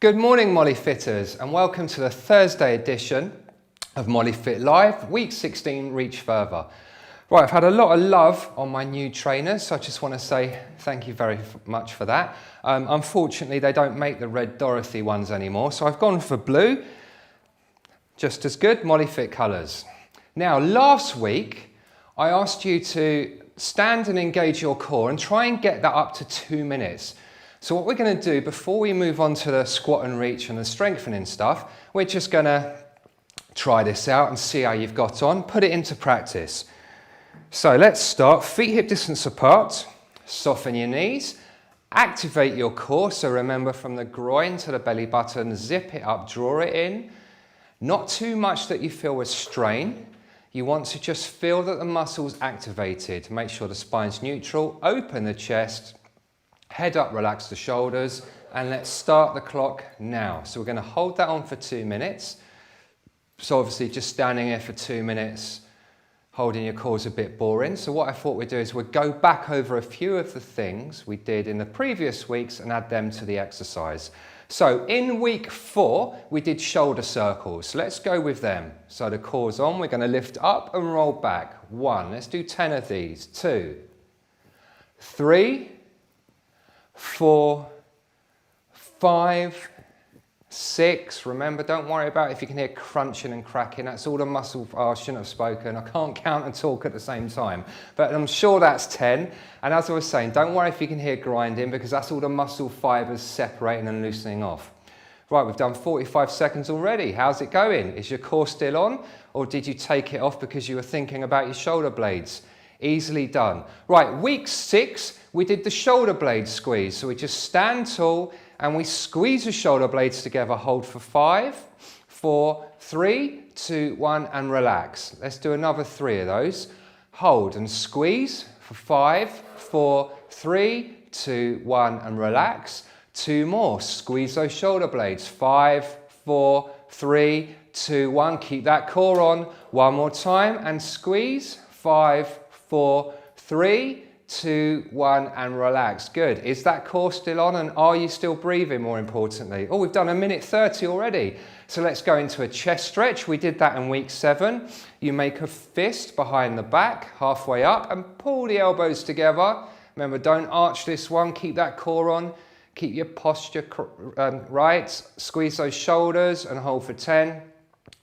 Good morning, MolyFitters, and welcome to the Thursday edition of MolyFit Live, week 16, Reach Further. Right, I've had a lot of love on my new trainers, so I just want to say thank you very much for that. Unfortunately, they don't make the red Dorothy ones anymore, so I've gone for blue, just as good, MolyFit colours. Now, last week, I asked you to stand and engage your core and try and get that up to 2 minutes. So what we're going to do before we move on to the squat and reach and the strengthening stuff, we're just going to try this out and see how you've got on, put it into practice. So let's start, feet hip distance apart, soften your knees, activate your core, so remember from the groin to the belly button, zip it up, draw it in, not too much that you feel a strain. You want to just feel that the muscle's activated, make sure the spine's neutral, open the chest, head up, relax the shoulders, and let's start the clock now. So we're going to hold that on for 2 minutes. So obviously just standing here for 2 minutes, holding your core is a bit boring. So what I thought we'd do is we'd go back over a few of the things we did in the previous weeks and add them to the exercise. So in week 4, we did shoulder circles. Let's go with them. So the core's on, we're going to lift up and roll back. 1, let's do 10 of these. 2, 3, 4, 5, 6. Remember, don't worry about if you can hear crunching and cracking. That's all the muscle. Oh, I shouldn't have spoken. I can't count and talk at the same time. But I'm sure that's 10. And as I was saying, don't worry if you can hear grinding because that's all the muscle fibers separating and loosening off. Right, we've done 45 seconds already. How's it going? Is your core still on? Or did you take it off because you were thinking about your shoulder blades? Easily done. Right, week 6, we did the shoulder blade squeeze. So we just stand tall and we squeeze the shoulder blades together. Hold for 5, 4, 3, 2, 1, and relax. Let's do another 3 of those. Hold and squeeze for 5, 4, 3, 2, 1, and relax. 2 more. Squeeze those shoulder blades. 5, 4, 3, 2, 1. Keep that core on. 1 more time and squeeze. 5, 4, 3, 2, 1, and relax. Good. Is that core still on and are you still breathing, more importantly? Oh, we've done 1 minute 30 already. So let's go into a chest stretch. We did that in week 7. You make a fist behind the back, halfway up, and pull the elbows together. Remember, don't arch this one. Keep that core on. Keep your posture right. Squeeze those shoulders and hold for 10,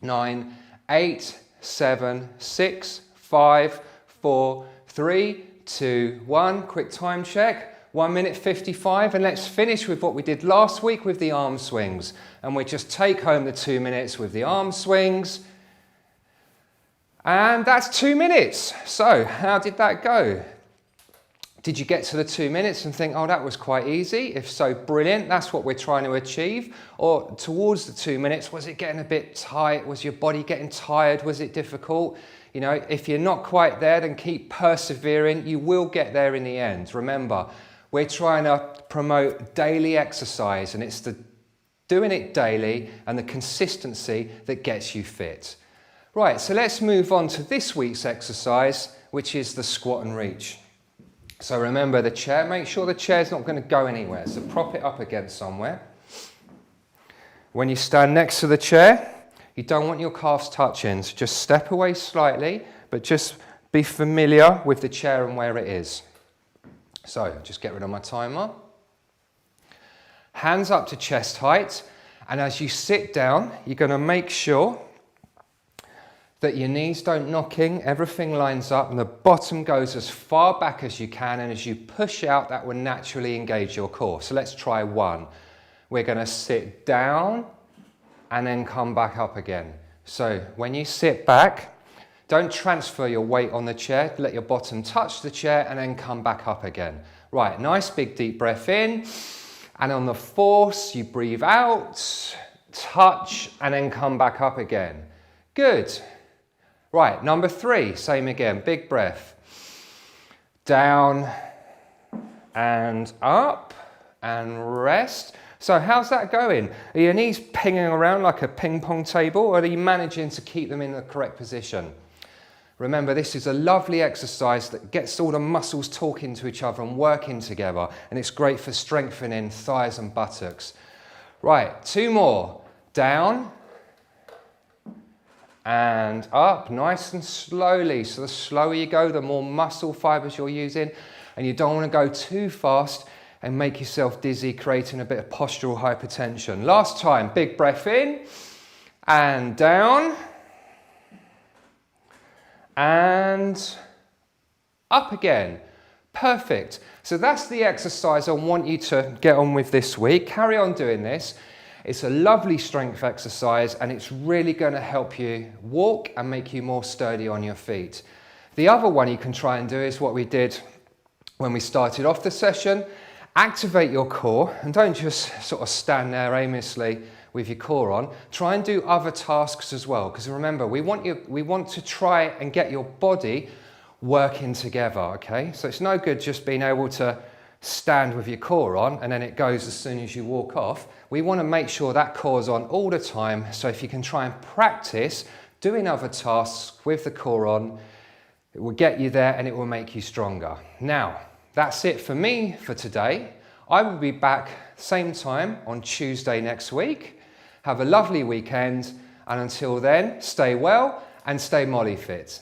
9, 8, 7, 6, 5, 4, 3, 2, 1. Quick time check. 1 minute 55. And let's finish with what we did last week with the arm swings. And we just take home the 2 minutes with the arm swings. And that's 2 minutes. So how did that go? Did you get to the 2 minutes and think, oh, that was quite easy? If so, brilliant. That's what we're trying to achieve. Or towards the 2 minutes, was it getting a bit tight? Was your body getting tired? Was it difficult? You know, if you're not quite there, then keep persevering. You will get there in the end. Remember, we're trying to promote daily exercise, and it's the doing it daily and the consistency that gets you fit. Right, so let's move on to this week's exercise, which is the squat and reach. So remember the chair, make sure the chair's not going to go anywhere, so prop it up against somewhere. When you stand next to the chair, you don't want your calves touching, so just step away slightly, but just be familiar with the chair and where it is. So just get rid of my timer. Hands up to chest height, and as you sit down, you're going to make sure that your knees don't knock in, everything lines up and the bottom goes as far back as you can, and as you push out, that will naturally engage your core. So let's try 1. We're going to sit down and then come back up again. So when you sit back, don't transfer your weight on the chair, let your bottom touch the chair and then come back up again. Right, nice big deep breath in, and on the force you breathe out, touch and then come back up again. Good. Right, number 3, same again, big breath. Down and up and rest. So how's that going? Are your knees pinging around like a ping pong table, or are you managing to keep them in the correct position? Remember, this is a lovely exercise that gets all the muscles talking to each other and working together, and it's great for strengthening thighs and buttocks. Right, 2 more. Down and up, nice and slowly. So the slower you go, the more muscle fibers you're using, and you don't want to go too fast and make yourself dizzy, creating a bit of postural hypertension. Last time, big breath in and down and up again. Perfect. So that's the exercise I want you to get on with this week. Carry on doing this. It's a lovely strength exercise and it's really going to help you walk and make you more sturdy on your feet. The other one you can try and do is what we did when we started off the session. Activate your core and don't just sort of stand there aimlessly with your core on. Try and do other tasks as well, because remember, we want to try and get your body working together, okay? So it's no good just being able to stand with your core on and then it goes as soon as you walk off. We want to make sure that core's on all the time, so if you can try and practice doing other tasks with the core on, it will get you there and it will make you stronger. Now, that's it for me for today. I will be back same time on Tuesday next week. Have a lovely weekend, and until then, stay well and stay MolyFit.